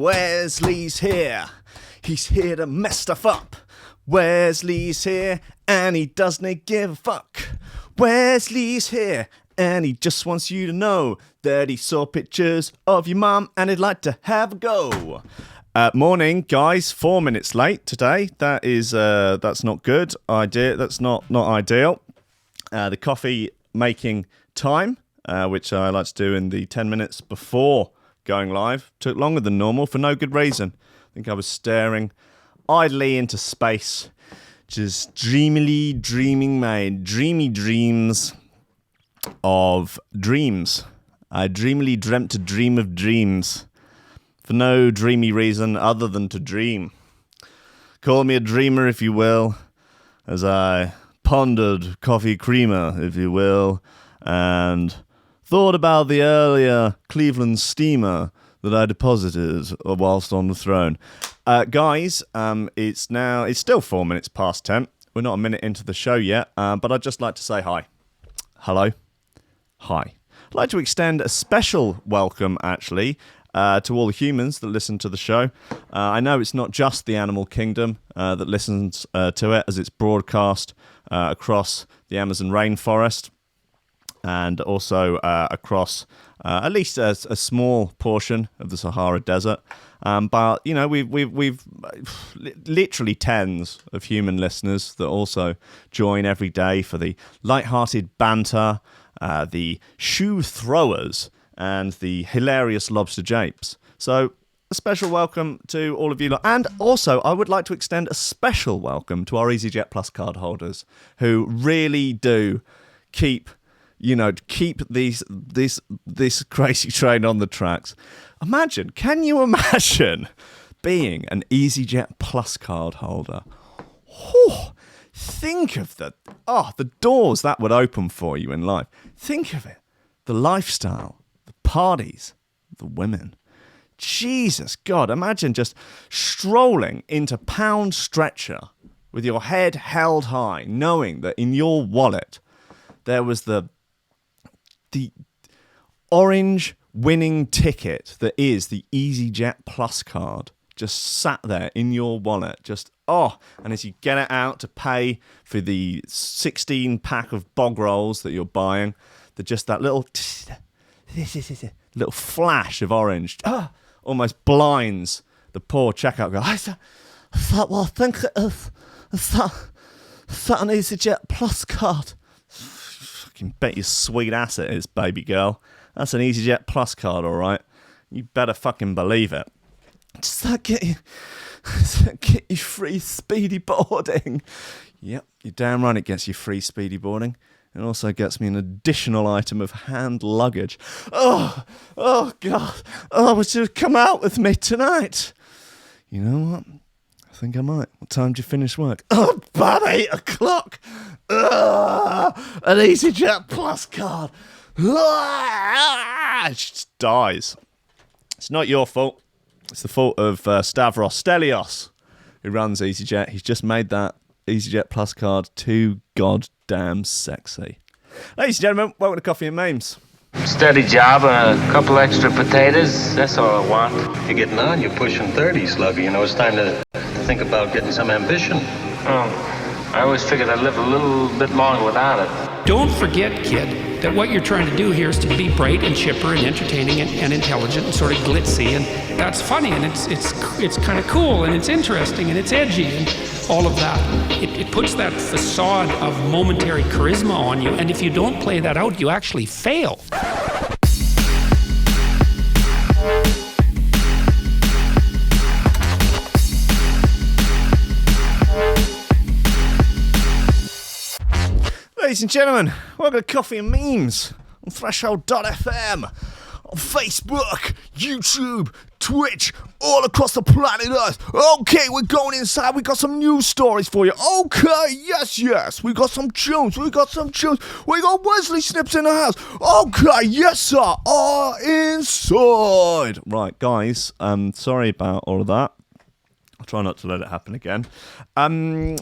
Wesley's here. He's here to mess stuff up. Wesley's here and he doesn't give a fuck. Wesley's here and he just wants you to know that he saw pictures of your mum and he'd like to have a go. Morning, guys. 4 minutes late today. That's not good. That's not ideal. The coffee making time, which I like to do in the 10 minutes before going live, took longer than normal for no good reason. I think I was staring idly into space, just dreamily dreaming my dreamy dreams of dreams. I dreamily dreamt a dream of dreams for no dreamy reason other than to dream. Call me a dreamer if you will, as I pondered coffee creamer if you will, and thought about the earlier Cleveland steamer that I deposited whilst on the throne. Guys, it's still 4 minutes past 10. We're not a minute into the show yet, but I'd just like to say hi. Hello. Hi. I'd like to extend a special welcome, actually, to all the humans that listen to the show. I know it's not just the animal kingdom that listens to it, as it's broadcast across the Amazon rainforest and also across at least a small portion of the Sahara Desert. But you know, we've literally tens of human listeners that also join every day for the light-hearted banter, the shoe throwers, and the hilarious lobster japes. So a special welcome to all of you. And also, I would like to extend a special welcome to our EasyJet Plus card holders who really do keep this crazy train on the tracks. Can you imagine being an EasyJet Plus card holder? Oh, think of the doors that would open for you in life. Think of it. The lifestyle, the parties, the women. Jesus God, imagine just strolling into Pound Stretcher with your head held high, knowing that in your wallet there was the orange winning ticket that is the EasyJet Plus card just sat there in your wallet. And as you get it out to pay for the 16 pack of bog rolls that you're buying, just that little flash of orange almost blinds the poor checkout guy. I think it is. Is that an EasyJet Plus card? Fucking bet your sweet ass it is, baby girl. That's an EasyJet Plus card, all right. You better fucking believe it. Does that get you free speedy boarding? Yep, you're damn right it gets you free speady boarding. It also gets me an additional item of hand luggage. Oh God. Would you come out with me tonight? You know what? I think I might. What time do you finish work? About 8 o'clock. An EasyJet Plus card. It just dies. It's not your fault. It's the fault of Stavros Stelios, who runs EasyJet. He's just made that EasyJet Plus card too goddamn sexy. Ladies and gentlemen, welcome to Coffee and Memes. Steady job and a couple extra potatoes. That's all I want. You're getting on. You're pushing 30, Slugger. You know, it's time to think about getting some ambition. Oh, I always figured I'd live a little bit longer without it. Don't forget, kid, that what you're trying to do here is to be bright and chipper and entertaining and intelligent and sort of glitzy, and that's funny, and it's kind of cool, and it's interesting, and it's edgy, and all of that. It puts that facade of momentary charisma on you, and if you don't play that out, you actually fail. Ladies and gentlemen, welcome to Coffee and Memes on Threshold.fm, on Facebook, YouTube, Twitch, all across the planet Earth. Okay, we're going inside. We got some news stories for you. Okay, yes. We got some tunes. We got Wesley Snips in the house. Okay, yes, sir. Inside. Right, guys, sorry about all of that. I'll try not to let it happen again. Okay,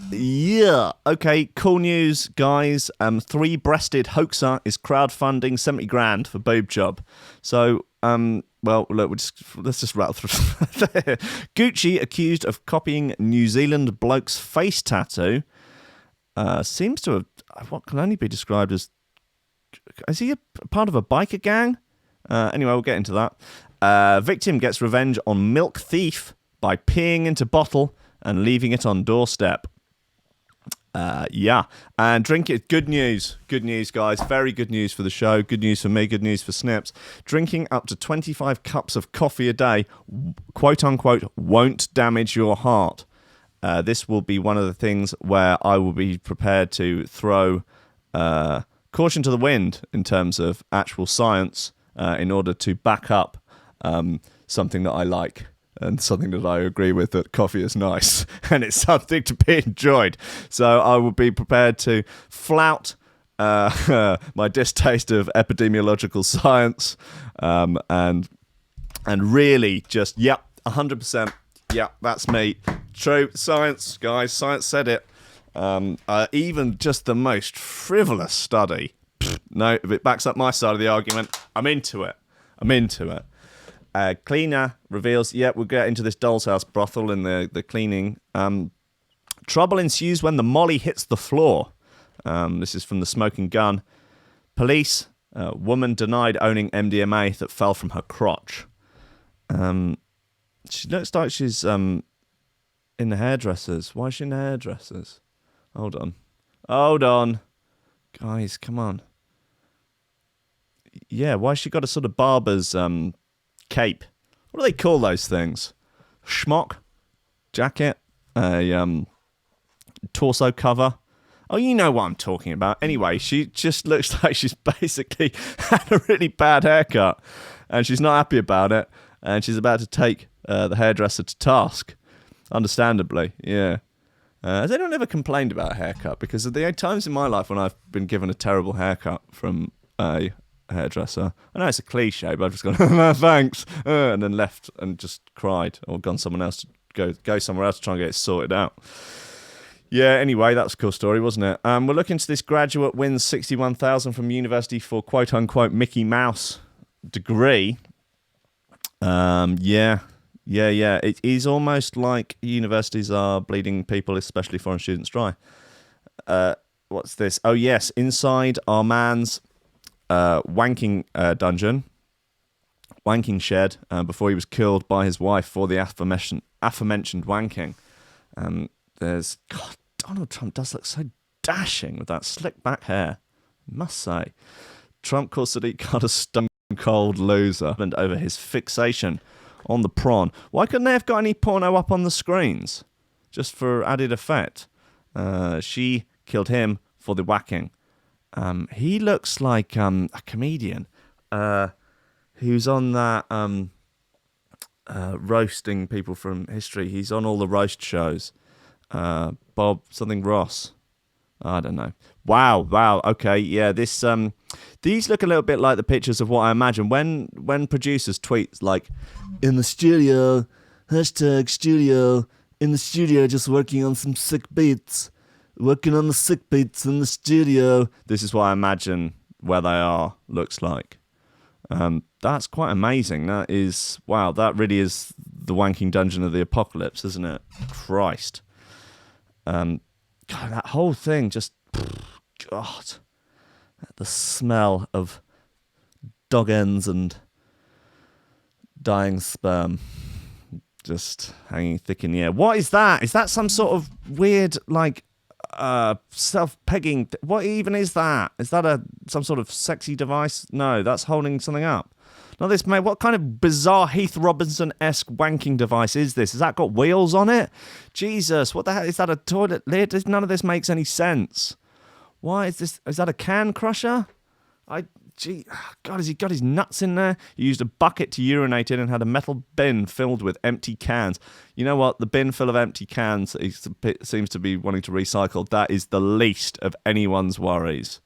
cool news, guys. Three-breasted hoaxer is crowdfunding 70 grand for boob job. So, well, look, let's just rattle through. Gucci accused of copying New Zealand bloke's face tattoo. Seems to have what can only be described as. Is he a part of a biker gang? Anyway, we'll get into that. Victim gets revenge on milk thief by peeing into bottle and leaving it on doorstep. And drink it. Good news, guys. Very good news for the show. Good news for me. Good news for Snips. Drinking up to 25 cups of coffee a day, quote unquote, won't damage your heart. This will be one of the things where I will be prepared to throw caution to the wind in terms of actual science in order to back up something that I like. And something that I agree with, that coffee is nice and it's something to be enjoyed. So I will be prepared to flout my distaste of epidemiological science and really just, 100%. Yeah, that's me. True. Science, guys. Science said it. Even just the most frivolous study. No, if it backs up my side of the argument, I'm into it. Cleaner reveals, we'll get into this doll's house brothel and the cleaning. Trouble ensues when the molly hits the floor. This is from The Smoking Gun. Police, woman denied owning MDMA that fell from her crotch. She looks like she's in the hairdressers. Why is she in the hairdressers? Hold on. Guys, come on. Yeah, why has she got a sort of barber's... cape. What do they call those things? Schmock? Jacket? A torso cover? Oh, you know what I'm talking about. Anyway, she just looks like she's basically had a really bad haircut and she's not happy about it and she's about to take the hairdresser to task. Understandably, yeah. Has anyone ever complained about a haircut? Because there are times in my life when I've been given a terrible haircut from a hairdresser. I know it's a cliche, but I've just gone, thanks, and then left and just cried or gone someone else to go somewhere else to try and get it sorted out. Yeah, anyway, that was a cool story, wasn't it? We're looking to this graduate wins 61,000 from university for quote unquote Mickey Mouse degree. Yeah. It is almost like universities are bleeding people, especially foreign students, dry. What's this? Oh yes, inside our man's wanking dungeon, wanking shed, before he was killed by his wife for the aforementioned wanking. God, Donald Trump does look so dashing with that slick back hair, I must say. Trump calls Sadiq Khan a stone cold loser and over his fixation on the prawn. Why couldn't they have got any porno up on the screens just for added effect? She killed him for the whacking. He looks like a comedian who's on that roasting people from history. He's on all the roast shows. Bob something Ross. I don't know. Wow. Okay, yeah. These look a little bit like the pictures of what I imagine when producers tweet like, in the studio, #studio, in the studio, just working on some sick beats. Working on the sick beats in the studio. This is what I imagine where they are looks like. That's quite amazing. That is, wow, that really is the wanking dungeon of the apocalypse, isn't it? Christ. God, that whole thing just, God. The smell of dog ends and dying sperm just hanging thick in the air. What is that? Is that some sort of weird, like, self-pegging? What even is that? Is that some sort of sexy device? No, that's holding something up. Not this, mate. What kind of bizarre Heath Robinson-esque wanking device is this? Has that got wheels on it? Jesus, what the hell? Is that a toilet lid? None of this makes any sense. Why is this? Is that a can crusher? God, has he got his nuts in there? He used a bucket to urinate in and had a metal bin filled with empty cans. You know what? The bin full of empty cans he seems to be wanting to recycle. That is the least of anyone's worries.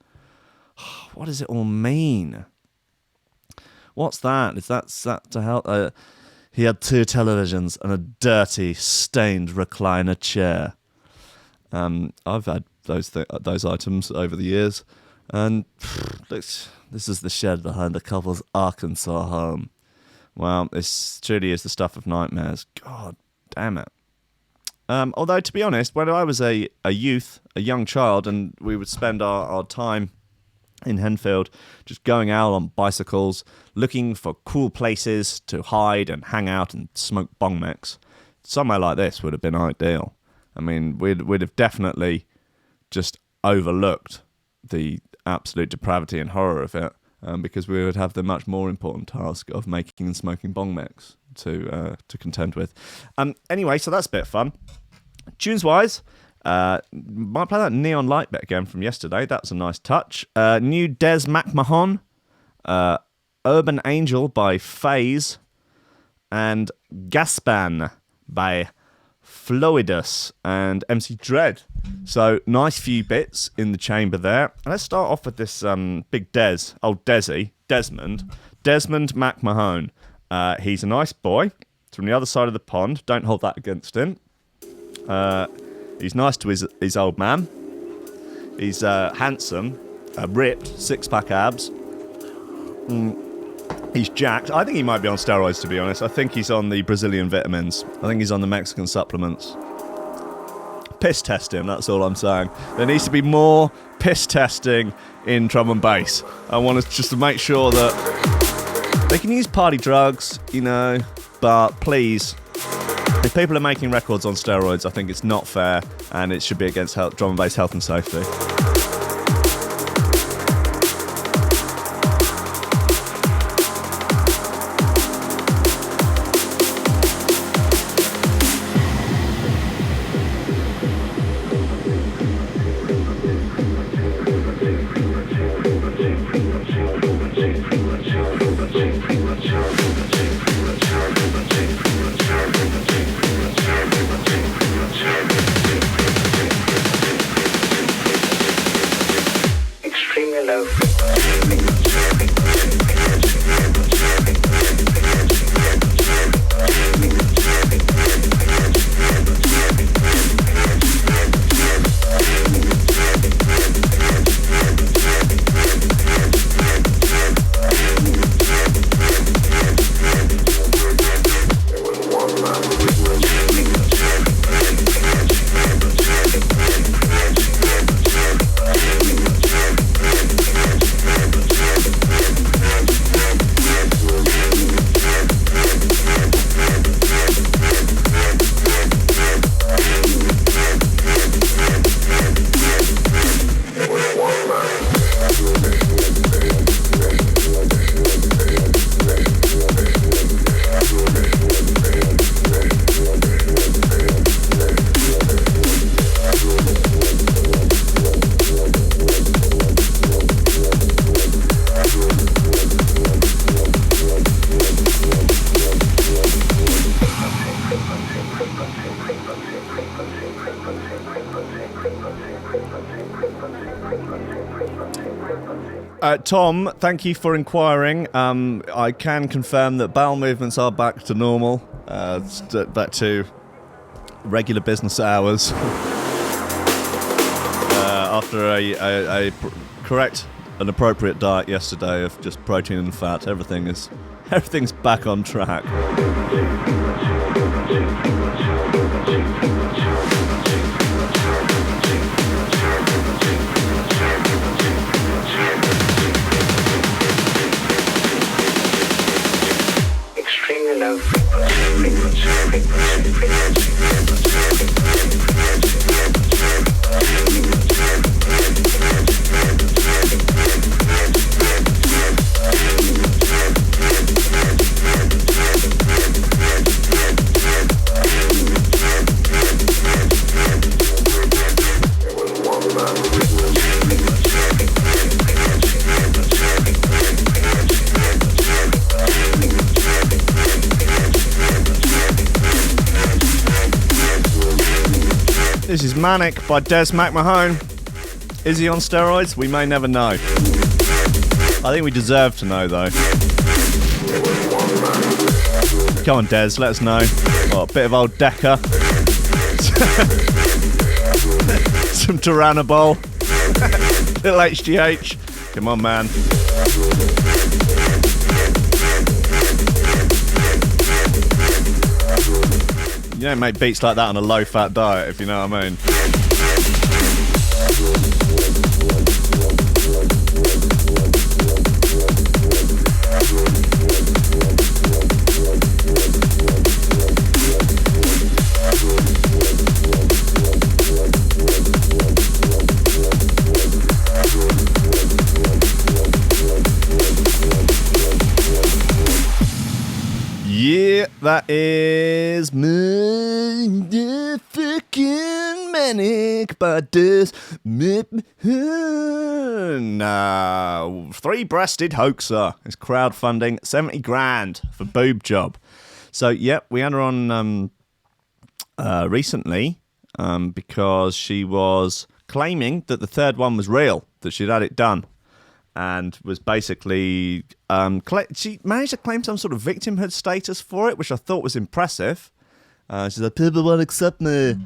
What does it all mean? What's that? Is that to help? He had 2 televisions and a dirty, stained recliner chair. I've had those items over the years. And this is the shed behind the couple's Arkansas home. Well, this truly is the stuff of nightmares. God damn it. Although, to be honest, when I was a youth, a young child, and we would spend our time in Henfield just going out on bicycles, looking for cool places to hide and hang out and smoke bong mix, somewhere like this would have been ideal. I mean, we'd have definitely just overlooked the absolute depravity and horror of it, because we would have the much more important task of making and smoking bong mix to contend with. Anyway, so that's a bit of fun. Tunes-wise, might play that Neon Light bit again from yesterday. That's a nice touch. New Des McMahon, Urban Angel by FaZe, and Gaspan by Floidus and MC Dread. So nice few bits in the chamber there. And let's start off with this big Desmond McMahon. He's a nice boy. It's from the other side of the pond. Don't hold that against him. He's nice to his old man. He's handsome, ripped, six-pack abs. He's jacked. I think he might be on steroids, to be honest. I think he's on the Brazilian vitamins. I think he's on the Mexican supplements. Piss test him, that's all I'm saying. There needs to be more piss testing in drum and bass. I want us just to make sure that they can use party drugs, you know, but please, if people are making records on steroids, I think it's not fair, and it should be against drum and bass health and safety. Tom, thank you for inquiring. I can confirm that bowel movements are back to normal, back to regular business hours. After a correct and appropriate diet yesterday of just protein and fat, everything's back on track. This is Manic by Des McMahon. Is he on steroids? We may never know. I think we deserve to know, though. Come on, Des, let us know. What, a bit of old Decker. Some Tyranobol. Little HGH. Come on, man. You don't make beats like that on a low-fat diet, if you know what I mean. Yeah, that is motherfucking manic by this three-breasted hoaxer. It's crowdfunding 70 grand for boob job. So, yep, we had her on recently because she was claiming that the third one was real, that she'd had it done. And was basically, she managed to claim some sort of victimhood status for it, which I thought was impressive. She said, people won't accept me.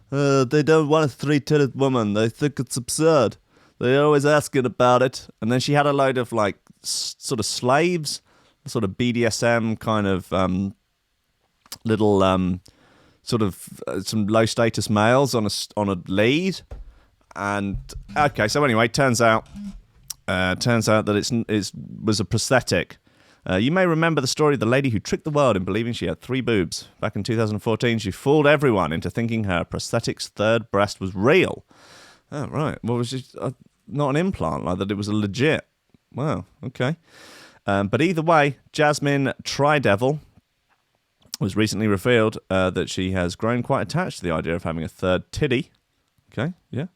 They don't want a three-titted woman. They think it's absurd. They're always asking about it. And then she had a load of, like, sort of slaves, sort of BDSM kind of little sort of some low-status males on a lead. And, okay, so anyway, turns out that it was a prosthetic. You may remember the story of the lady who tricked the world in believing she had 3 boobs. Back in 2014, she fooled everyone into thinking her prosthetic's third breast was real. Oh, right. Well, was it not an implant, like that it was a legit? Wow, okay. But either way, Jasmine Tridevil was recently revealed that she has grown quite attached to the idea of having a third titty. Okay, yeah.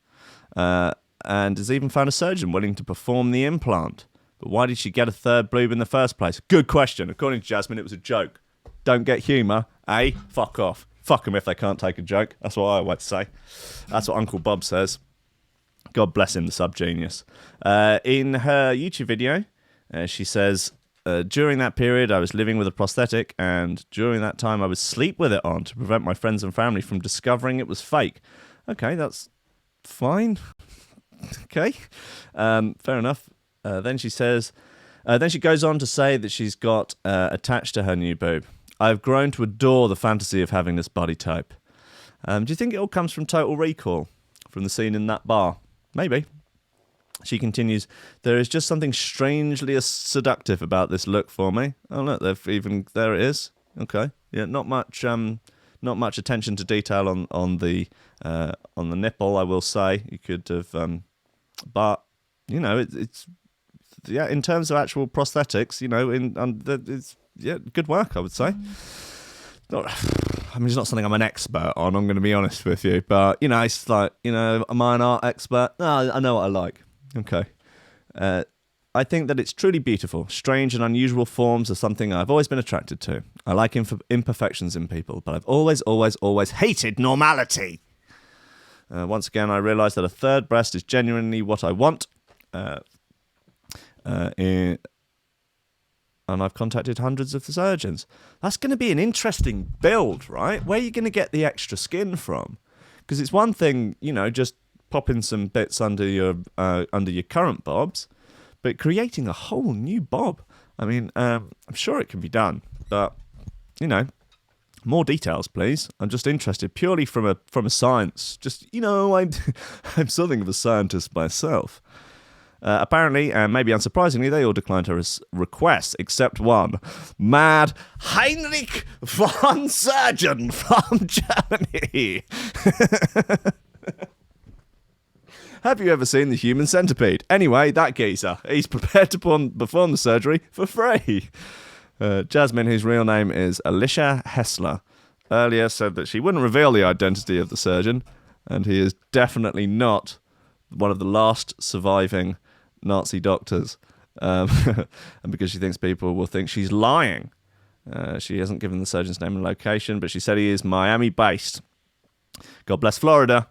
And has even found a surgeon willing to perform the implant. But why did she get a third boob in the first place? Good question. According to Jasmine, it was a joke. Don't get humour, eh? Fuck off. Fuck them if they can't take a joke. That's what I always say. That's what Uncle Bob says. God bless him, the sub-genius. In her YouTube video, she says, during that period, I was living with a prosthetic, and during that time, I would sleep with it on to prevent my friends and family from discovering it was fake. Okay, that's fine. Okay, fair enough. Then she says, then she goes on to say that she's got attached to her new boob. I've grown to adore the fantasy of having this body type. Do you think it all comes from Total Recall, from the scene in that bar? Maybe. She continues, there is just something strangely seductive about this look for me. Oh look, there it is. Okay, yeah, not much attention to detail on the nipple, I will say. You could have, but you know, it's yeah. In terms of actual prosthetics, you know, it's good work, I would say. It's not something I'm an expert on. I'm going to be honest with you, but you know, it's like, you know, am I an art expert? No, I know what I like. Okay. I think that it's truly beautiful. Strange and unusual forms are something I've always been attracted to. I like imperfections in people, but I've always hated normality. Once again, I realised that a third breast is genuinely what I want. And I've contacted hundreds of surgeons. That's going to be an interesting build, right? Where are you going to get the extra skin from? Because it's one thing, you know, just popping some bits under your current bobs, but creating a whole new bob. I mean, I'm sure it can be done, but you know, more details, please. I'm just interested purely from a science. Just, you know, I'm something of a scientist myself. Apparently, and maybe unsurprisingly, they all declined her request, except one. Mad Heinrich von Surgeon from Germany. Have you ever seen The Human Centipede? Anyway, that geezer. He's prepared to perform the surgery for free. Jasmine, whose real name is Alicia Hessler, earlier said that she wouldn't reveal the identity of the surgeon, and he is definitely not one of the last surviving Nazi doctors, and because she thinks people will think she's lying. She hasn't given the surgeon's name and location, but she said he is Miami-based. God bless Florida.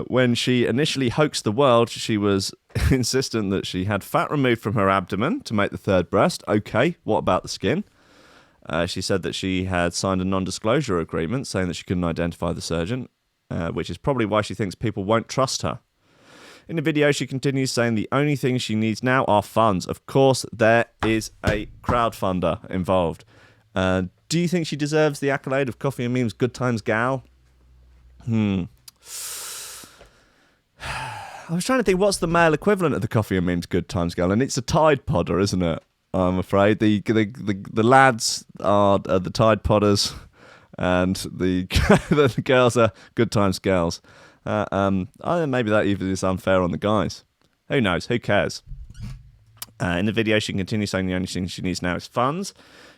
When she initially hoaxed the world, she was insistent that she had fat removed from her abdomen to make the third breast. Okay, what about the skin? She said that she had signed a non-disclosure agreement saying that she couldn't identify the surgeon, which is probably why she thinks people won't trust her. In the video, she continues saying the only thing she needs now are funds. Of course, there is a crowdfunder involved. Do Do you think she deserves the accolade of Coffee and Memes Good Times Gal? I was trying to think, what's the male equivalent of the Coffee and Memes Good Times Gal? And it's a Tide Podder, isn't it? I'm afraid. The lads are the Tide Podders, and the the girls are Good Times Gals. I think maybe that even is unfair on the guys. Who knows? Who cares? In the video, she continues saying the only thing she needs now is funds.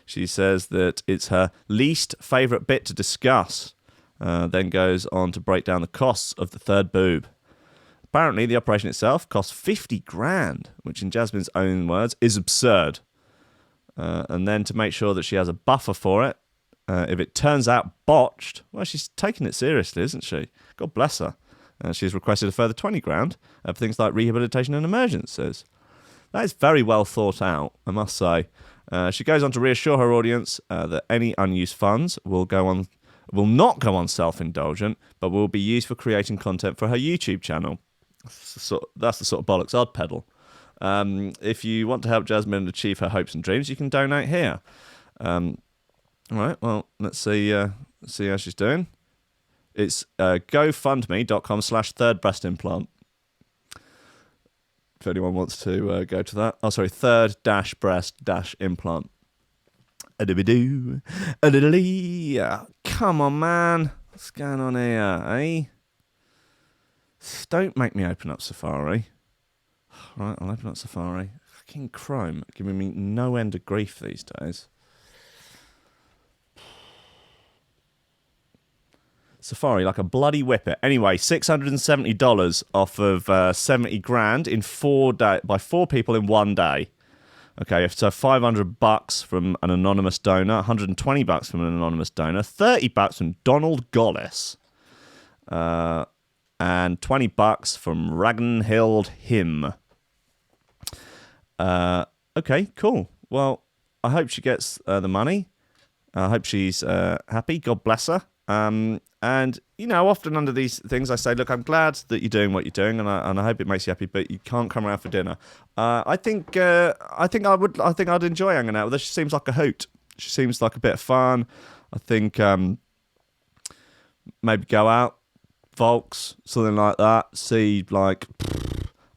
She says that it's her least favourite bit to discuss. Then goes on to break down the costs of the third boob. Apparently, the operation itself cost 50 grand, which in Jasmine's own words is absurd. And then to make sure that she has a buffer for it, if it turns out botched, well, she's taking it seriously, isn't she? God bless her. She's requested a further 20 grand for things like rehabilitation and emergencies. That is very well thought out, I must say. She goes on to reassure her audience that any unused funds will not go on self-indulgent, but will be used for creating content for her YouTube channel. That's the sort of bollocks I'd peddle. If you want to help Jasmine achieve her hopes and dreams, you can donate here. All right, well, let's see how she's doing. It's gofundme.com/third breast implant. If anyone wants to go to that. Oh, sorry, third-breast-implant. Come on, man. What's going on here, eh? Don't make me open up Safari. Right, I'll open up Safari. Fucking Chrome, giving me no end of grief these days. Safari, like a bloody whippet. Anyway, $670 off of 70 grand in 4 days by 4 people in 1 day. Okay, so $500 from an anonymous donor, $120 from an anonymous donor, $30 from Donald Gollis, and $20 from Ragnhild Him. Okay, cool. Well, I hope she gets the money. I hope she's happy. God bless her. And, you know, often under these things I say, look, I'm glad that you're doing what you're doing, and I hope it makes you happy, but you can't come around for dinner. I think I'd enjoy hanging out with her. She seems like a hoot. She seems like a bit of fun. I think maybe go out, Volks, something like that. See, like,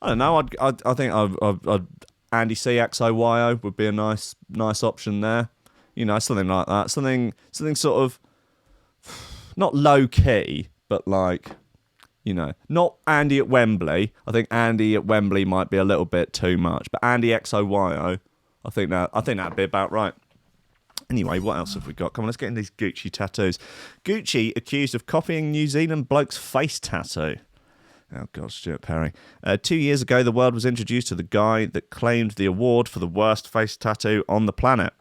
I don't know. I think I'd Andy C XOYO would be a nice option there. You know, something like that. Something sort of not low key, but like, you know, not Andy at Wembley. I think Andy at Wembley might be a little bit too much, but Andy XOYO, I think that'd be about right. Anyway, what else have we got? Come on, let's get into these Gucci tattoos. Gucci accused of copying New Zealand bloke's face tattoo. Oh, God, Stuart Perry. 2 years ago, the world was introduced to the guy that claimed the award for the worst face tattoo on the planet.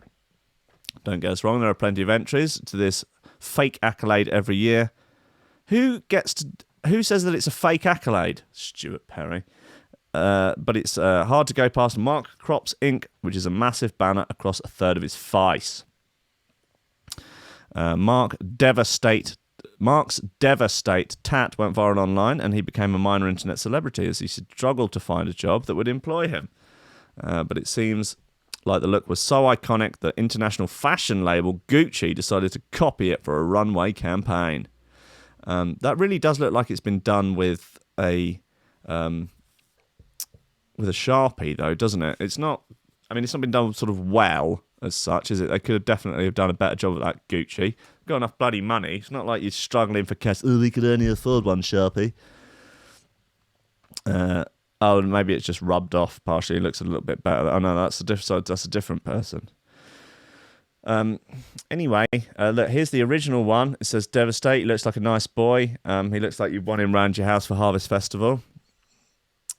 Don't get us wrong, there are plenty of entries to this fake accolade every year. Who says that it's a fake accolade? Stuart Perry. But it's hard to go past Mark Crops Inc., which is a massive banner across a third of his face. Mark's Devastate tat went viral online, and he became a minor internet celebrity as he struggled to find a job that would employ him. But it seems like the look was so iconic that international fashion label Gucci decided to copy it for a runway campaign. That really does look like it's been done with a Sharpie, though, doesn't it? It's not been done sort of well as such, is it? They could have definitely have done a better job of that, Gucci. Got enough bloody money. It's not like you're struggling for cash. Oh, we could only afford one Sharpie. Maybe it's just rubbed off partially. It looks a little bit better. Oh no, that's a different person. Anyway, look, here's the original one. It says Devastate. He looks like a nice boy. He looks like you want him round your house for Harvest Festival.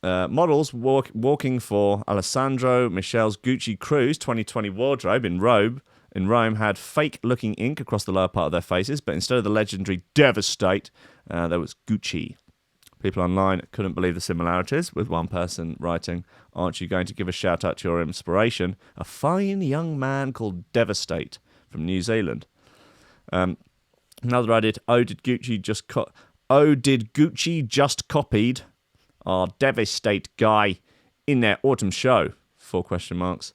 Models walking for Alessandro Michel's Gucci Cruise 2020 wardrobe in Rome had fake-looking ink across the lower part of their faces, but instead of the legendary Devastate, there was Gucci. People online couldn't believe the similarities, with one person writing, "Aren't you going to give a shout-out to your inspiration? A fine young man called Devastate from New Zealand." Another added, did Gucci just copied our Devastate guy in their autumn show? 4 question marks.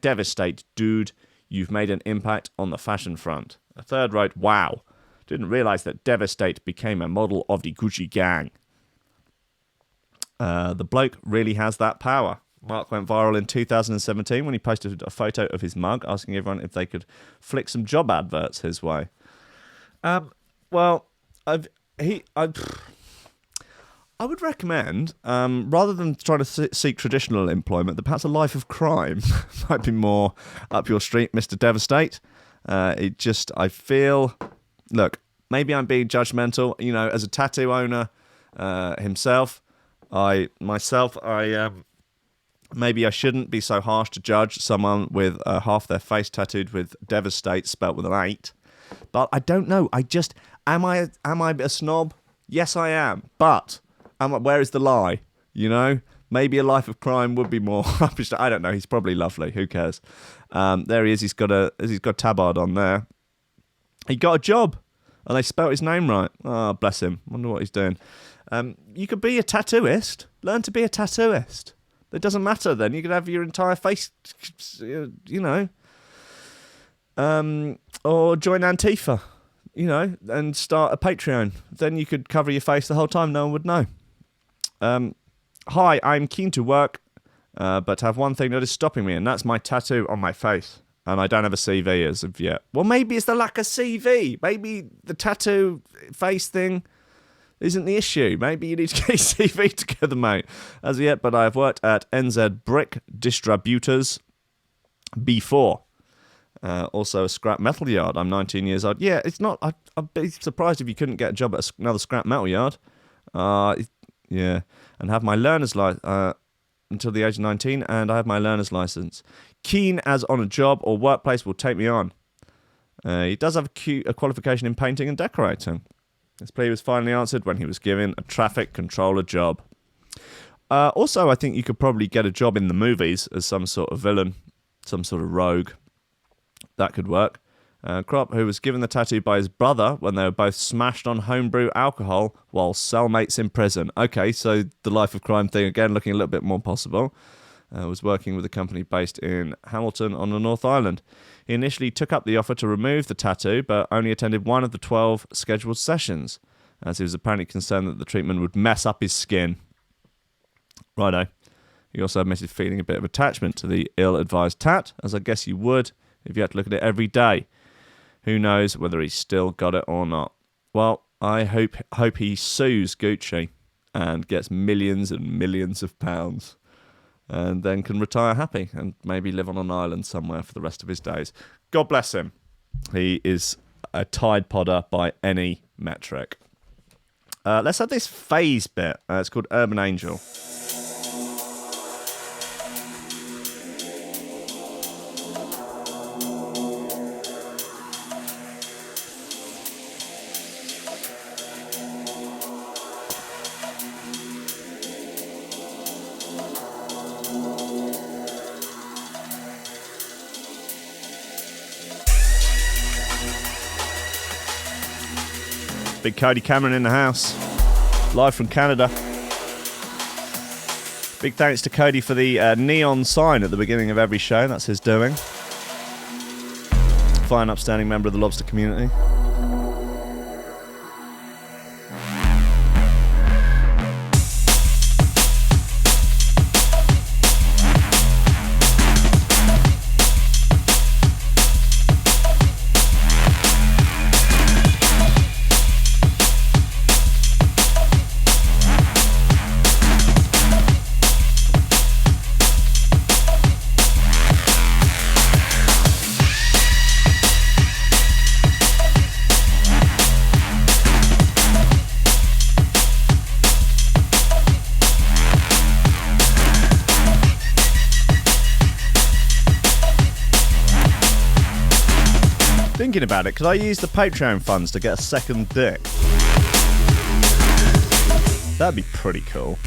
#Devastate, dude. You've made an impact on the fashion front. A third wrote, wow, didn't realise that Devastate became a model of the Gucci gang. The bloke really has that power. Mark went viral in 2017 when he posted a photo of his mug asking everyone if they could flick some job adverts his way. Well, I would recommend, rather than trying to seek traditional employment, that perhaps a life of crime might be more up your street, Mr. Devastate. I feel, look, maybe I'm being judgmental, as a tattoo owner himself, maybe I shouldn't be so harsh to judge someone with half their face tattooed with Devastate spelt with an 8. But I don't know. Am I a snob? Yes, I am. But where is the lie? Maybe a life of crime would be more rubbish. I don't know. He's probably lovely. Who cares? There he is. He's got tabard on there. He got a job, and they spelt his name right. Oh, bless him. Wonder what he's doing. You could be a tattooist. Learn to be a tattooist. It doesn't matter then. You could have your entire face, or join Antifa, and start a Patreon. Then you could cover your face the whole time. No one would know. Hi, I'm keen to work, but have one thing that is stopping me, and that's my tattoo on my face. And I don't have a CV as of yet. Well, maybe it's the lack of CV. Maybe the tattoo face thing isn't the issue. Maybe you need to get your CV together, mate. As of yet, but I have worked at NZ Brick Distributors before. Also a scrap metal yard. I'm 19 years old. Yeah, it's not... I'd be surprised if you couldn't get a job at another scrap metal yard. Yeah. And have my learner's license until the age of 19, and I have my learner's license. Keen as on a job or workplace will take me on. He does have a qualification in painting and decorating. His plea was finally answered when he was given a traffic controller job. Also, I think you could probably get a job in the movies as some sort of villain, some sort of rogue. That could work. Crop, who was given the tattoo by his brother when they were both smashed on homebrew alcohol while cellmates in prison. Okay, so the life of crime thing, again, looking a little bit more possible. Was working with a company based in Hamilton on the North Island. He initially took up the offer to remove the tattoo, but only attended one of the 12 scheduled sessions, as he was apparently concerned that the treatment would mess up his skin. Righto. He also admitted feeling a bit of attachment to the ill-advised tat, as I guess you would if you had to look at it every day. Who knows whether he's still got it or not. Well, I hope he sues Gucci and gets millions and millions of pounds, and then can retire happy and maybe live on an island somewhere for the rest of his days. God bless him. He is a Tide Podder by any metric. Let's have this phase bit. It's called Urban Angel. Big Cody Cameron in the house, live from Canada. Big thanks to Cody for the neon sign at the beginning of every show. That's his doing. Fine, upstanding member of the lobster community. Thinking about it, could I use the Patreon funds to get a second dick? That'd be pretty cool.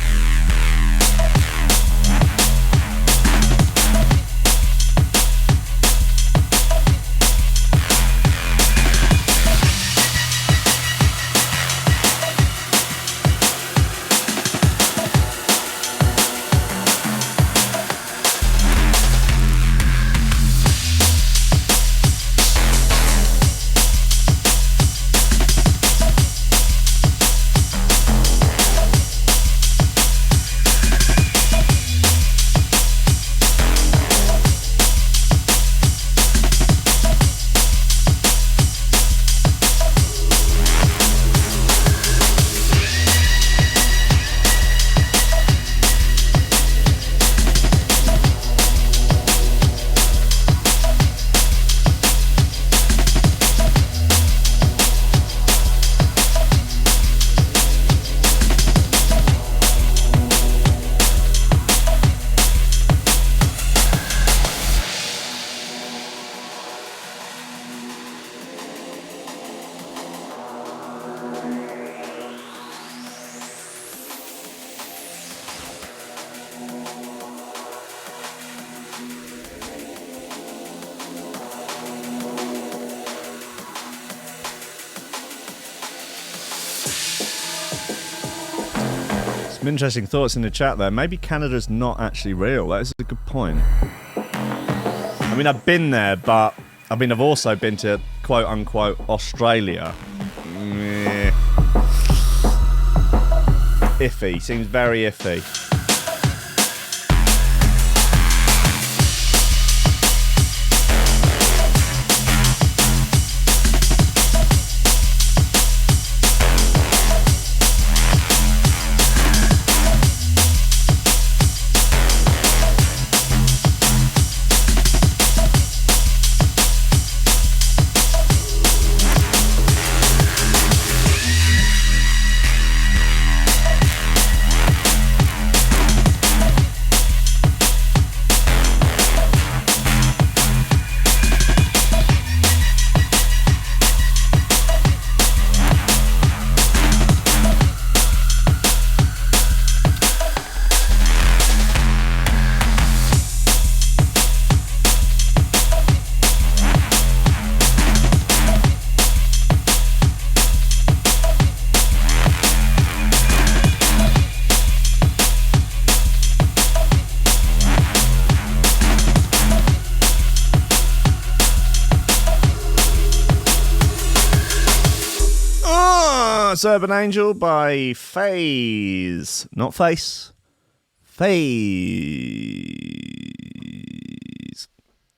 Some interesting thoughts in the chat there. Maybe Canada's not actually real. That is a good point. I mean, I've been there, but I've also been to quote unquote Australia. Iffy. Seems very iffy. Urban Angel by FaZe. Not Face. FaZe.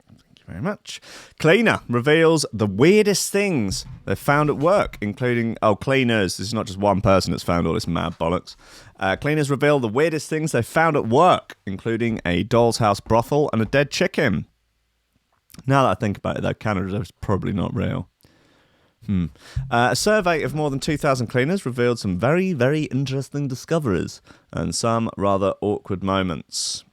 Thank you very much. Cleaner reveals the weirdest things they've found at work, including... Oh, cleaners. This is not just one person that's found all this mad bollocks. Cleaners reveal the weirdest things they've found at work, including a doll's house brothel and a dead chicken. Now that I think about it, though, Canada is probably not real. A survey of more than 2,000 cleaners revealed some very, very interesting discoveries and some rather awkward moments.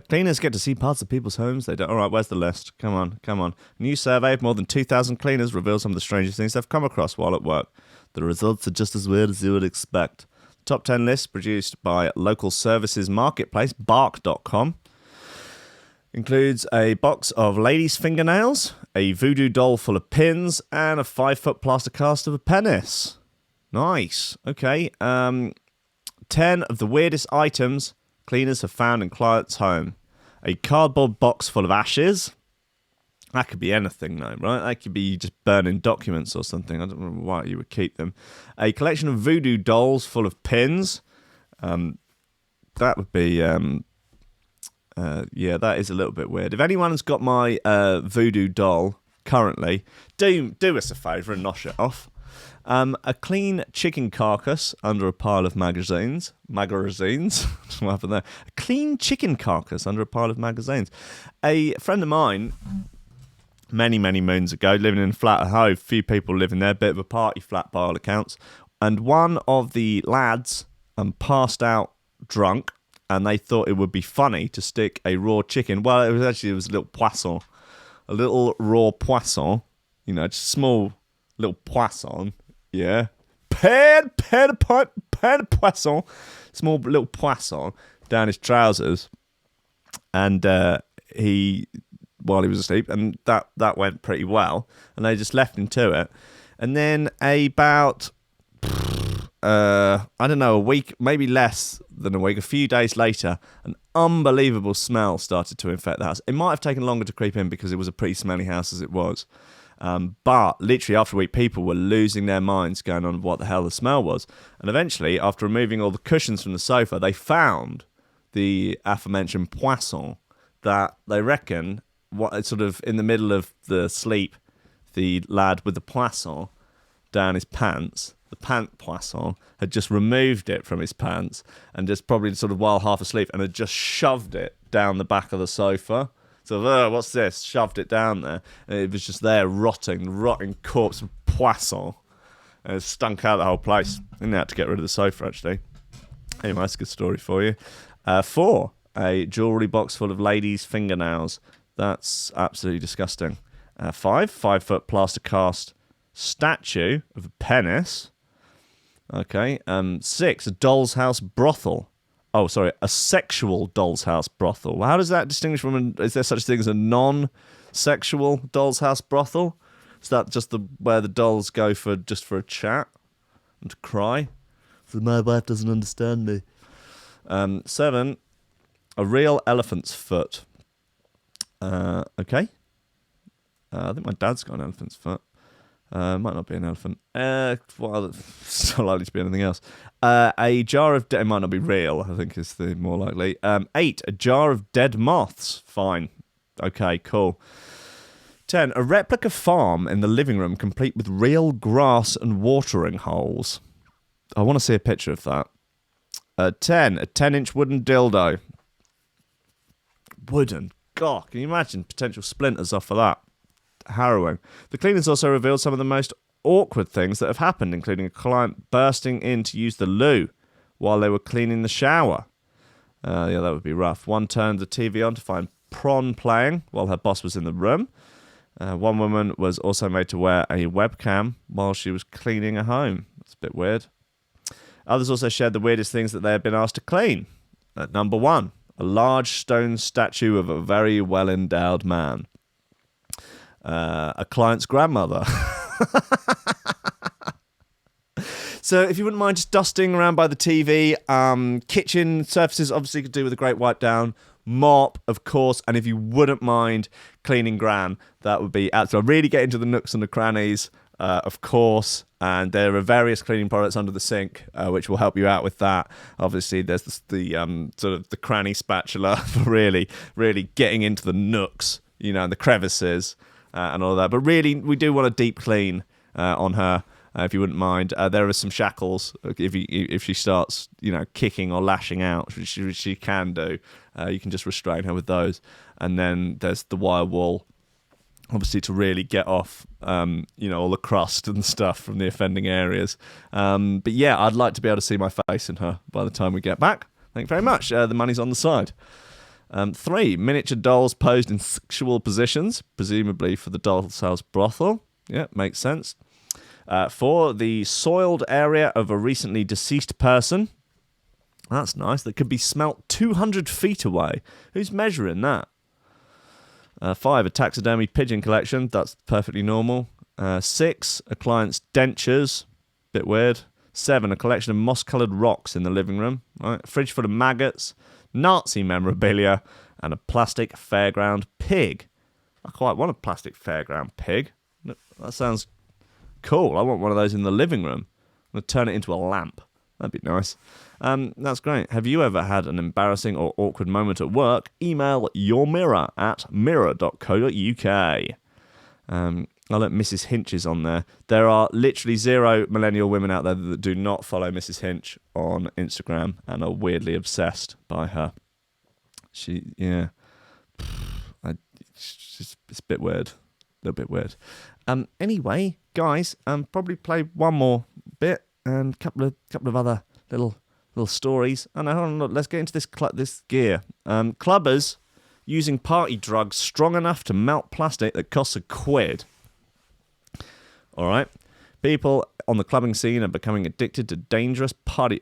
Cleaners get to see parts of people's homes they don't... All right, where's the list? Come on. A new survey of more than 2,000 cleaners revealed some of the strangest things they've come across while at work. The results are just as weird as you would expect. Top 10 list produced by local services marketplace, bark.com. Includes a box of ladies' fingernails, a voodoo doll full of pins, and a 5-foot plaster cast of a penis. Nice. Okay. 10 of the weirdest items cleaners have found in clients' home. A cardboard box full of ashes. That could be anything, though, right? That could be just burning documents or something. I don't know why you would keep them. A collection of voodoo dolls full of pins. That would be... yeah, that is a little bit weird. If anyone's got my voodoo doll currently, do us a favour and nosh it off. A clean chicken carcass under a pile of magazines. What happened there? A clean chicken carcass under a pile of magazines. A friend of mine, many, many moons ago, living in a flat at home, few people living there, bit of a party flat by all accounts, and one of the lads passed out drunk, and they thought it would be funny to stick a raw chicken. Well, it was a little poisson. A little raw poisson. You know, just small little poisson. Yeah. Pain de poisson. Small little poisson down his trousers. And while he was asleep, and that went pretty well. And they just left him to it. And then about... I don't know, a week, maybe less than a week, a few days later, an unbelievable smell started to infect the house. It might have taken longer to creep in because it was a pretty smelly house as it was. But literally after a week, people were losing their minds going on what the hell the smell was. And eventually, after removing all the cushions from the sofa, they found the aforementioned poisson that they reckon, sort of in the middle of the sleep, the lad with the poisson down his pants, the pant poisson, had just removed it from his pants and just probably sort of while half asleep and had just shoved it down the back of the sofa. So, what's this? Shoved it down there. And it was just there rotting corpse of poisson. And it stunk out the whole place. And they had to get rid of the sofa, actually. Anyway, that's a good story for you. 4, a jewellery box full of ladies' fingernails. That's absolutely disgusting. 5, 5-foot plaster cast statue of a penis. Okay. 6, a doll's house brothel. Oh, sorry, a sexual doll's house brothel. How does that distinguish from? Is there such a thing as a non-sexual doll's house brothel? Is that just where the dolls go for a chat and to cry? So my wife doesn't understand me. 7, a real elephant's foot. Okay. I think my dad's got an elephant's foot. Might not be an elephant. Well, it's not likely to be anything else. A jar of... It might not be real, I think is the more likely. 8, a jar of dead moths. Fine. Okay, cool. 10, a replica farm in the living room complete with real grass and watering holes. I want to see a picture of that. 10, a 10-inch wooden dildo. Wooden. God, can you imagine potential splinters off of that? Harrowing. The cleaners also revealed some of the most awkward things that have happened, including a client bursting in to use the loo while they were cleaning the shower. Yeah, that would be rough. One turned the TV on to find prawn playing while her boss was in the room. One woman was also made to wear a webcam while she was cleaning her home. That's a bit weird. Others also shared the weirdest things that they had been asked to clean. Number 1, a large stone statue of a very well-endowed man. A client's grandmother. So if you wouldn't mind just dusting around by the TV, kitchen surfaces obviously could do with a great wipe down, mop, of course, and if you wouldn't mind cleaning Gran, that would be absolutely. Really get into the nooks and the crannies, of course, and there are various cleaning products under the sink, which will help you out with that. Obviously, there's the sort of the cranny spatula for really getting into the nooks, you know, and the crevices. And all that, but really, we do want a deep clean on her, if you wouldn't mind. There are some shackles if she starts, you know, kicking or lashing out, which she can do. You can just restrain her with those, and then there's the wire wall, obviously to really get off, you know, all the crust and stuff from the offending areas. But yeah, I'd like to be able to see my face in her by the time we get back. Thank you very much. The money's on the side. 3, miniature dolls posed in sexual positions, presumably for the doll sales brothel. Yeah, makes sense. 4, the soiled area of a recently deceased person. That's nice. That could be smelt 200 feet away. Who's measuring that? 5, a taxidermy pigeon collection. That's perfectly normal. 6, a client's dentures. Bit weird. 7, a collection of moss-coloured rocks in the living room. Right. A fridge full of maggots. Nazi memorabilia, and a plastic fairground pig. I quite want a plastic fairground pig. That sounds cool. I want one of those in the living room. I'm going to turn it into a lamp. That'd be nice. That's great. Have you ever had an embarrassing or awkward moment at work? Email yourmirror@mirror.co.uk. I'll let Mrs. Hinch's on there. There are literally 0 millennial women out there that do not follow Mrs. Hinch on Instagram and are weirdly obsessed by her. It's a bit weird. A little bit weird. Anyway, guys, probably play one more bit and a couple of other little stories. Oh no, hold on, look, let's get into this gear. Clubbers using party drugs strong enough to melt plastic that costs £1. All right, people on the clubbing scene are becoming addicted to a dangerous party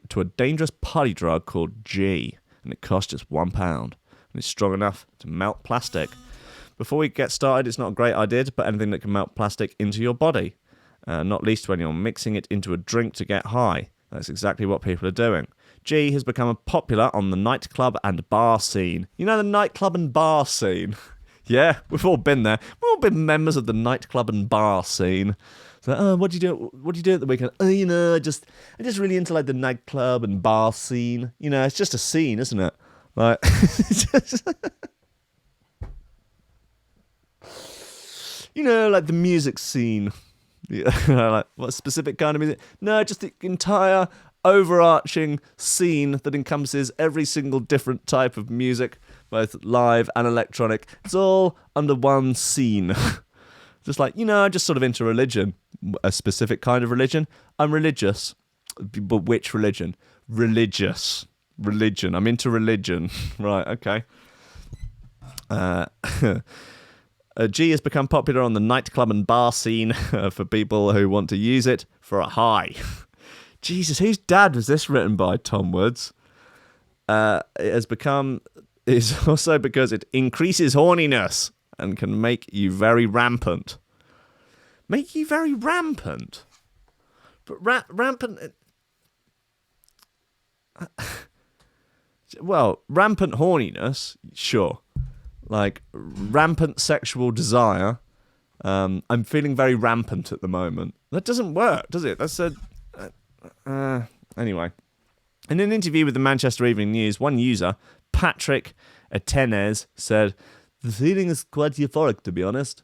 drug called G, and it costs just £1, and it's strong enough to melt plastic. Before we get started, it's not a great idea to put anything that can melt plastic into your body, not least when you're mixing it into a drink to get high. That's exactly what people are doing. G has become popular on the nightclub and bar scene. You know the nightclub and bar scene? Yeah, we've all been there. We've all been members of the nightclub and bar scene. So, what do you do? What do you do at the weekend? Oh, you know, I just really into like the nightclub and bar scene. You know, it's just a scene, isn't it? Like, you know, like the music scene. Yeah, like what specific kind of music? No, just the entire overarching scene that encompasses every single different type of music, both live and electronic. It's all under one scene. Just like, you know, I'm just sort of into religion, a specific kind of religion. I'm religious. But which religion? Religious. Religion. I'm into religion. Right, okay. G has become popular on the nightclub and bar scene for people who want to use it for a high. Jesus, whose dad was this written by? Tom Woods. It's also because it increases horniness and can make you very rampant. Make you very rampant? But rampant... Well, rampant horniness, sure. Like, rampant sexual desire. I'm feeling very rampant at the moment. That doesn't work, does it? That's anyway. In an interview with the Manchester Evening News, one user, Patrick Atenes, said, "The feeling is quite euphoric, to be honest.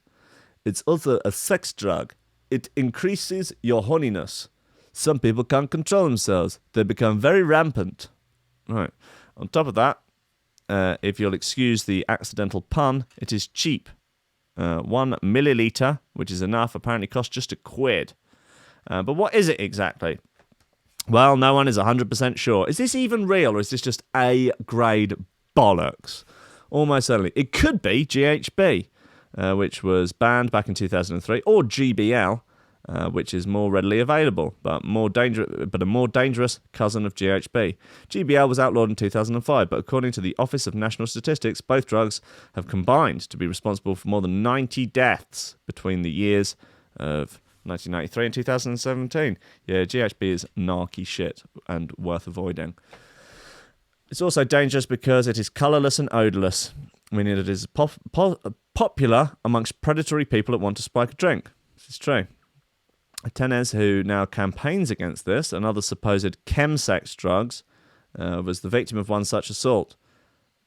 It's also a sex drug. It increases your horniness. Some people can't control themselves. They become very rampant." Right. On top of that, if you'll excuse the accidental pun, it is cheap. 1 milliliter, which is enough, apparently costs just £1. But what is it exactly? Well, no one is 100% sure. Is this even real, or is this just A-grade bollocks? Almost certainly. It could be GHB, which was banned back in 2003, or GBL, which is more readily available, but a more dangerous cousin of GHB. GBL was outlawed in 2005, but according to the Office of National Statistics, both drugs have combined to be responsible for more than 90 deaths between the years of 1993 and 2017. Yeah, GHB is narky shit and worth avoiding. It's also dangerous because it is colourless and odourless, meaning it is popular amongst predatory people that want to spike a drink. This is true. Atenes, who now campaigns against this and other supposed chemsex drugs, was the victim of one such assault.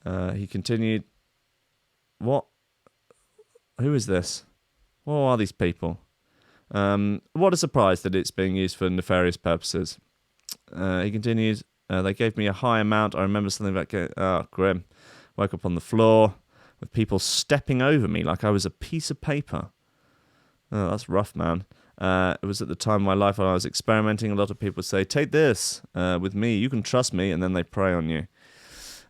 He continued, "What? Who is this? What are these people? What a surprise that it's being used for nefarious purposes." He continued, "They gave me a high amount. I remember something about grim. Woke up on the floor with people stepping over me like I was a piece of paper." Oh, that's rough, man. It was at the time of my life when I was experimenting. A lot of people would say, "Take this with me. You can trust me," and then they prey on you.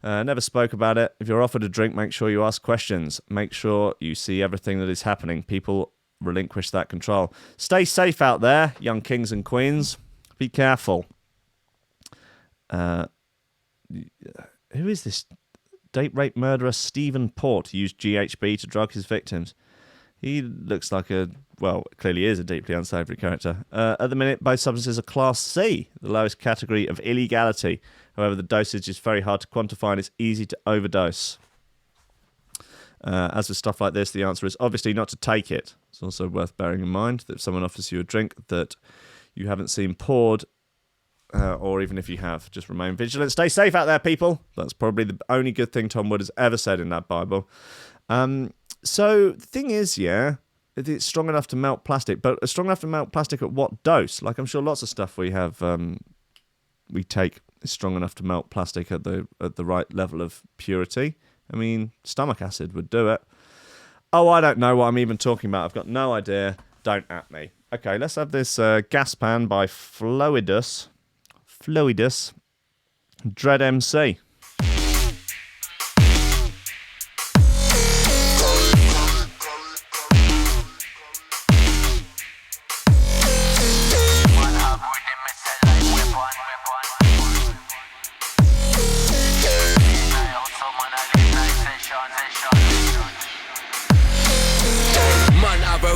Never spoke about it. If you're offered a drink, make sure you ask questions. Make sure you see everything that is happening. People relinquish that control. Stay safe out there, young kings and queens. Be careful. Who is this? Date rape murderer Stephen Port used GHB to drug his victims. He looks like clearly is a deeply unsavoury character. At the minute, both substances are Class C, the lowest category of illegality. However, the dosage is very hard to quantify and it's easy to overdose. As with stuff like this, the answer is obviously not to take it. It's also worth bearing in mind that if someone offers you a drink that you haven't seen poured, or even if you have, just remain vigilant. Stay safe out there, people. That's probably the only good thing Tom Wood has ever said in that Bible. So the thing is, yeah, it's strong enough to melt plastic, but strong enough to melt plastic at what dose? Like, I'm sure lots of stuff we have, we take is strong enough to melt plastic at the right level of purity. I mean, stomach acid would do it. Oh, I don't know what I'm even talking about. I've got no idea. Don't at me. Okay, let's have this gas pan by Fluidus Dread MC.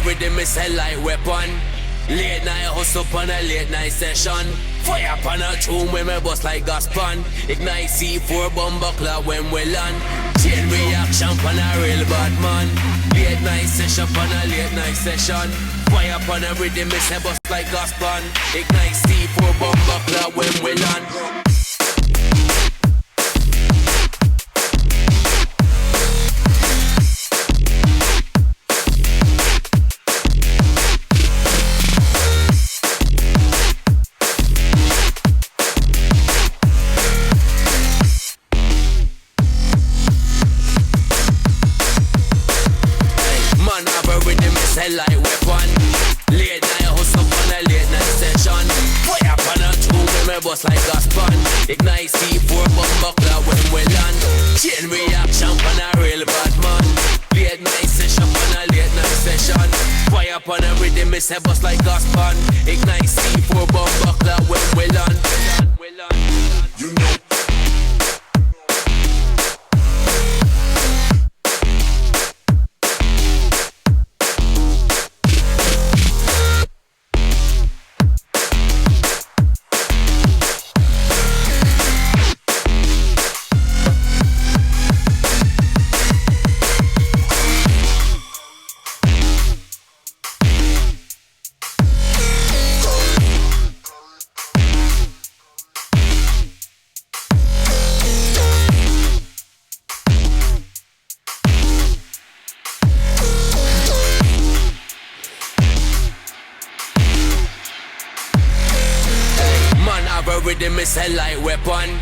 Rhythm is a light weapon. Late night hustle on a late night session. Fire upon a tune when we bust like gas pan. Ignite C4 bomb buckler when we land. Chain reaction on a real bad man. Late night session on a late night session. Fire upon a rhythm is a bust like gas pan. Ignite C4 bomb buckler when we land. Light weapon. Late night hustle on a late night session. Fire upon a tune when we bust like gas pan. Ignite C4 bomb buckler when we land. Chain reaction on a real bad man. Late night session on a late night session. Fire upon a rhythm is a bust like gas pan. Ignite C4 bomb buckler when we land. You know. a rhythm, it's a light weapon.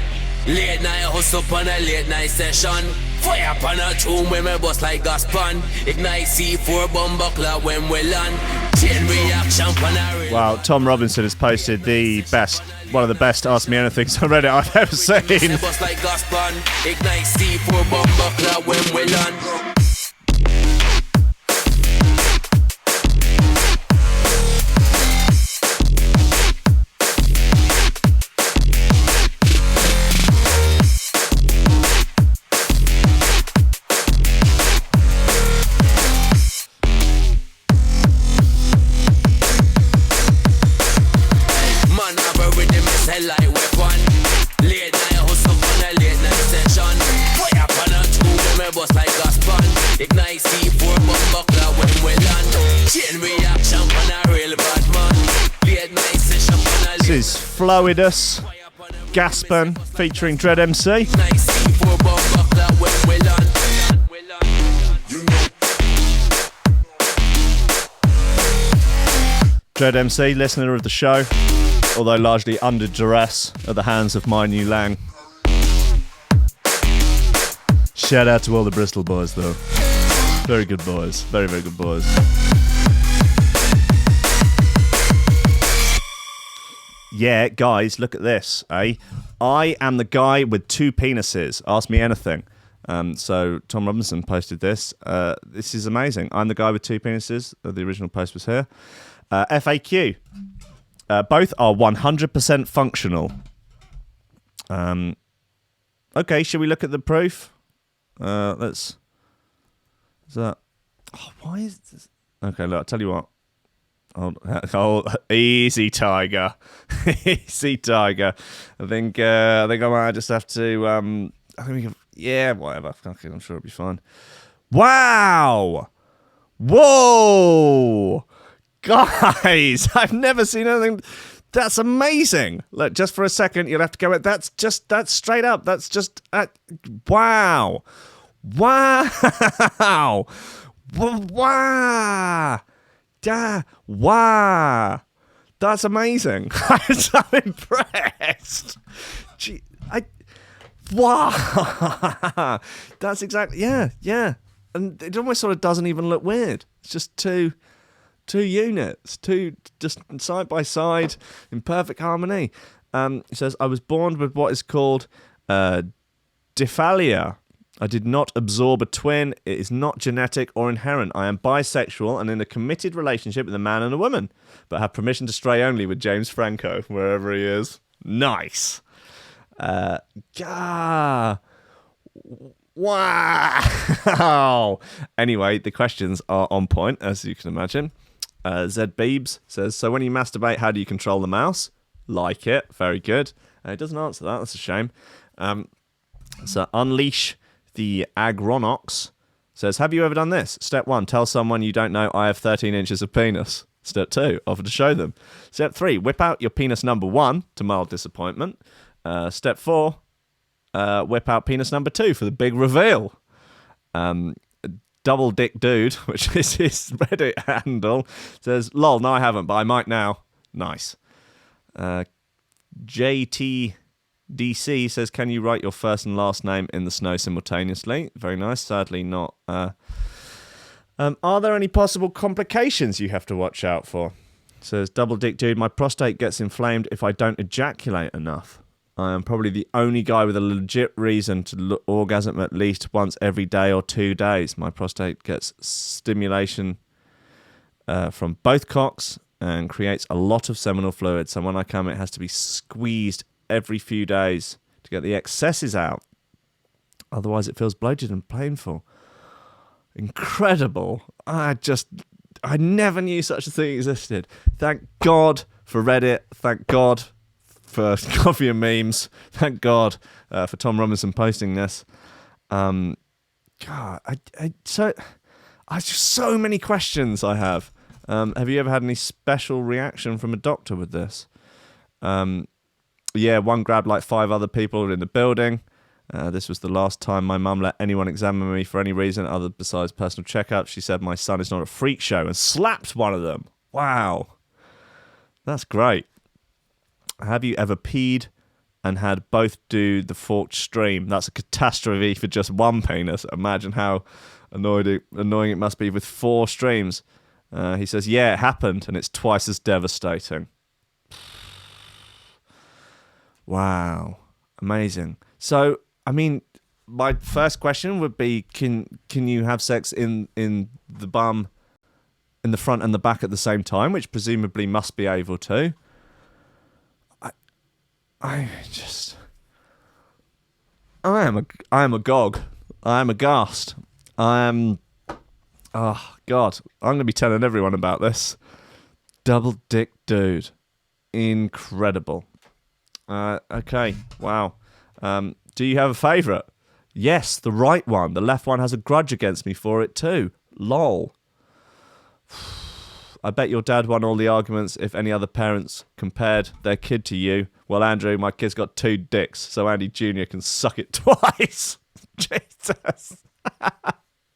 Late night hustle on a late night session. Fire up on a tune when me bust like gas pan. Ignite C4 bomb buckler when we land. Chain reaction on a real. Wow, Tom Robinson has posted one of the best Ask Me Anythings on Reddit I've ever seen. Bust like gas pan. Ignite C4 bomb buckler when we land. This is Floidus, Gaspin, featuring Dread MC. Dread MC, listener of the show, although largely under duress at the hands of my new lang. Shout out to all the Bristol boys, though. Very good boys. Very, very good boys. Yeah, guys, look at this, eh? I am the guy with two penises. Ask me anything. So Tom Robinson posted this. This is amazing. I'm the guy with two penises. The original post was here. FAQ. Both are 100% functional. Okay, should we look at the proof? Let's... Is that... Oh, why is this... Okay, look, I'll tell you what. Oh, easy, Tiger. Easy, Tiger. I think I might just have to... I think we can... Yeah, whatever. Okay, I'm sure it'll be fine. Wow! Whoa! Guys, I've never seen anything... That's amazing. Look, just for a second, you'll have to go... That's straight up. That's just... wow. Wow. Wow. Wow. That's amazing. I'm so impressed. Gee, wow. That's exactly... Yeah. And it almost sort of doesn't even look weird. It's just two units, two just side by side in perfect harmony. It says, I was born with what is called diphalia. I did not absorb a twin. It is not genetic or inherent. I am bisexual and in a committed relationship with a man and a woman, but have permission to stray only with James Franco, wherever he is. Nice. Wow. Anyway, the questions are on point, as you can imagine. Zed Beebs says, so when you masturbate, how do you control the mouse? Like it. Very good. It doesn't answer that. That's a shame. So Unleash the Agronox says, have you ever done this? Step 1, tell someone you don't know I have 13 inches of penis. Step 2, offer to show them. Step 3, whip out your penis number 1 to mild disappointment. Step 4, whip out penis number 2 for the big reveal. DoubleDickDude, which is his Reddit handle, says, lol, no I haven't, but I might now. Nice. JTDC says, can you write your first and last name in the snow simultaneously? Very nice. Sadly not. Are there any possible complications you have to watch out for? Says, DoubleDickDude, my prostate gets inflamed if I don't ejaculate enough. I am probably the only guy with a legit reason to orgasm at least once every day or 2 days. My prostate gets stimulation from both cocks and creates a lot of seminal fluid. So when I come, it has to be squeezed every few days to get the excesses out. Otherwise, it feels bloated and painful. Incredible. I never knew such a thing existed. Thank God for Reddit. Thank God for coffee and memes. Thank God for Tom Robinson posting this. God, so many questions I have. Have you ever had any special reaction from a doctor with this? Yeah, one grabbed like 5 other people in the building. This was the last time my mum let anyone examine me for any reason other besides personal checkup. She said my son is not a freak show and slapped one of them. Wow. That's great. Have you ever peed and had both do the forked stream? That's a catastrophe for just one penis. Imagine how annoying it must be with 4 streams. He says, yeah, it happened, and it's twice as devastating. Wow. Amazing. So, I mean, my first question would be, can you have sex in the bum, in the front and the back at the same time, which presumably must be able to. I am agog. I am aghast. Oh, God. I'm going to be telling everyone about this. DoubleDickDude. Incredible. Okay. Wow. Do you have a favourite? Yes, the right one. The left one has a grudge against me for it too. Lol. I bet your dad won all the arguments if any other parents compared their kid to you. Well, Andrew, my kid's got 2 dicks, so Andy Jr. can suck it twice. Jesus.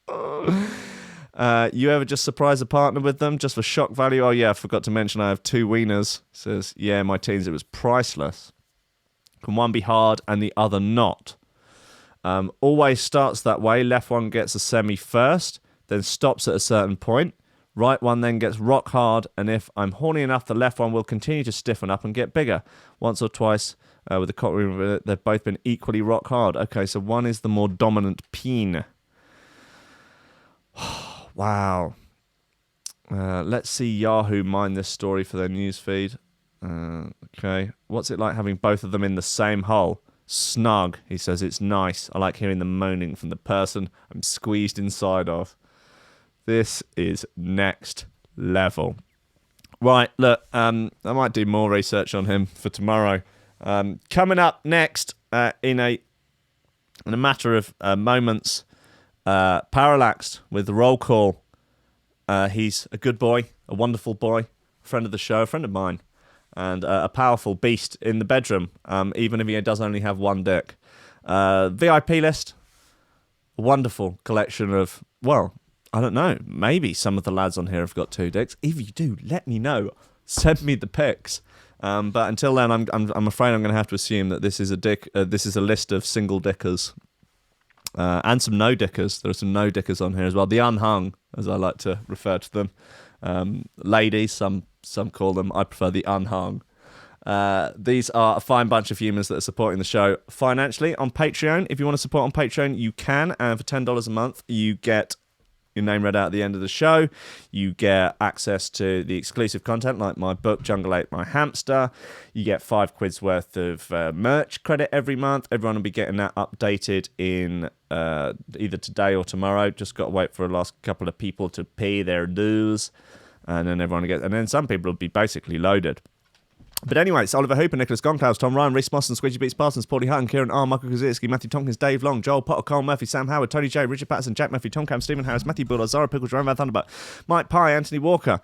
You ever just surprise a partner with them just for shock value? Oh, yeah, I forgot to mention I have 2 wieners. Says, yeah, in my teens it was priceless. Can one be hard and the other not? Always starts that way. Left one gets a semi first, then stops at a certain point. Right one then gets rock hard, and if I'm horny enough, the left one will continue to stiffen up and get bigger. Once or twice with the cock ring, they've both been equally rock hard. Okay, so one is the more dominant peen. Wow. Let's see Yahoo mine this story for their newsfeed. Okay. What's it like having both of them in the same hole? Snug. He says it's nice. I like hearing the moaning from the person I'm squeezed inside of. This is next level. Right, look, I might do more research on him for tomorrow. Coming up next, in a matter of moments, Parallaxed with the roll call. He's a good boy, a wonderful boy, a friend of the show, a friend of mine, and a powerful beast in the bedroom, even if he does only have 1 dick. VIP list, a wonderful collection of, well, I don't know, maybe some of the lads on here have got 2 dicks. If you do, let me know. Send me the pics. But until then, I'm afraid I'm going to have to assume that this is a list of single dickers. And some no-dickers. There are some no-dickers on here as well. The unhung, as I like to refer to them. Ladies, some call them. I prefer the unhung. These are a fine bunch of humans that are supporting the show financially on Patreon. If you want to support on Patreon, you can. And for $10 a month, you get your name read out at the end of the show. You get access to the exclusive content like my book, Jungle Ate My Hamster. You get £5 worth of merch credit every month. Everyone will be getting that updated in either today or tomorrow. Just got to wait for the last couple of people to pay their dues, and then everyone will get. And then some people will be basically loaded. But anyway, it's Oliver Hooper, Nicholas Goncalves, Tom Ryan, Reece Mosson, Squidgy Beats, Parsons, Pauly Hutton, Ciarán R, Michael Kedzierski, Matthieu Tomkins, Dave Long, Joel Potter, Colm Murphy, Sam Howard, Tony J, Richard Patterson, Jack Murphy, Tom Camm, Stephen Harris, Matthieu Boulard, Zara Pickle, Jeroen Van Thunderbutt, Mike Pye, Anthony Walker,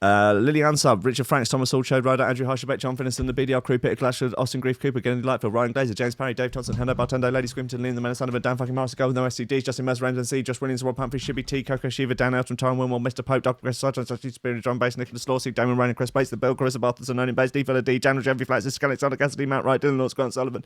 Lily Unsub, Richard Franks, Thomas Hall, Chode Ryder, Andrew Heichelbech, John Finison, the BDR Crew, Peter Blatchford, Austin Grief, Cooper, Gennady Lightfield, Ryan Glazer, James Parry, Dave Thompson, Hendo Bartendo, Lady Squimton, Liam the Menace, Thunderbird, Dan fucking Morris, Guy With No STD, Justin Mercer, Ramsden C, Josh Williams, Rob Humphrey, Shibby T, Coco Shiva, Dan Elton, Taran Wilmore, Mr. Pope, Dr. Chris Sargent, Spirit, John Bass, Nicolas Lorcy, Dameon Rayner, Kris Breaks, The Bill, Karissa Barthelson, Owen Bass, D Fella D, Daniel Jeffrey Flats, Alexander Cassidy, Matt Wright, Dylan Lords, Grant Sullivan,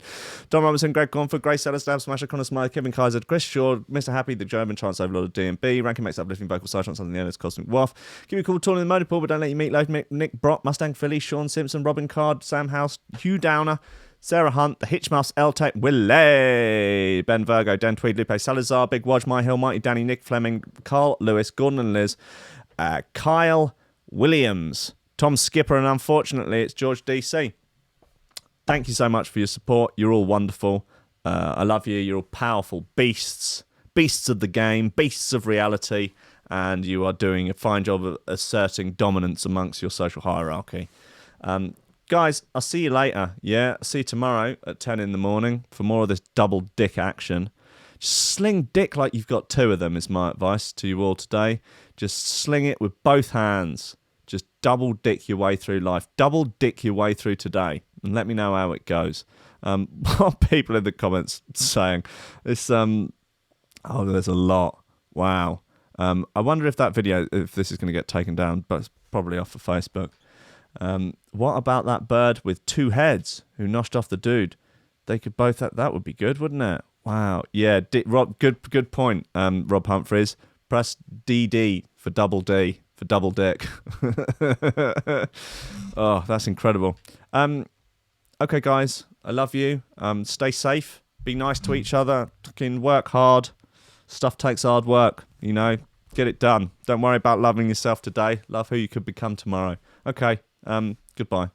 Don Robinson, Greg Gonford, Grace Sellers, Stab Smasher, Connor Smythe, Kevin Kaiser, Chris Shaw, Mr. Happy, the German Chance Overlord of D&B, Ranking Mates Uplifting Vocal Sergeant, something the end is Cosmic Waff. Give me a call, Tall in the Motor Pool, but don't let you meet Loaf, Nick Brock, Mustang Philly, Sean Simpson, Robin Card, Sam House, Hugh Downer, Sarah Hunt, The Hitchmuffs, L-Tech, Willie, Ben Virgo, Dan Tweed, Lupe Salazar, Big Wodge, My Hill, Mighty Danny, Nick Fleming, Carl Lewis, Gordon and Liz, Kyle Williams, Tom Skipper, and unfortunately it's George DC. Thank you so much for your support. You're all wonderful. I love you. You're all powerful beasts. Beasts of the game. Beasts of reality. And you are doing a fine job of asserting dominance amongst your social hierarchy. Guys, I'll see you later. Yeah, I'll see you tomorrow at 10 in the morning for more of this double dick action. Just sling dick like you've got 2 of them is my advice to you all today. Just sling it with both hands. Just double dick your way through life. Double dick your way through today. And let me know how it goes. What are people in the comments saying? This, oh, there's a lot. Wow. I wonder if that video, if this is going to get taken down, but it's probably off of Facebook. What about that bird with 2 heads who noshed off the dude? They could both. That would be good, wouldn't it? Wow. Yeah. Rob. Good point. Rob Humphreys. Press DD for double D for double dick. Oh, that's incredible. Okay, guys. I love you. Stay safe. Be nice to each other. Fucking work hard. Stuff takes hard work. You know. Get it done. Don't worry about loving yourself today. Love who you could become tomorrow. Okay. Goodbye.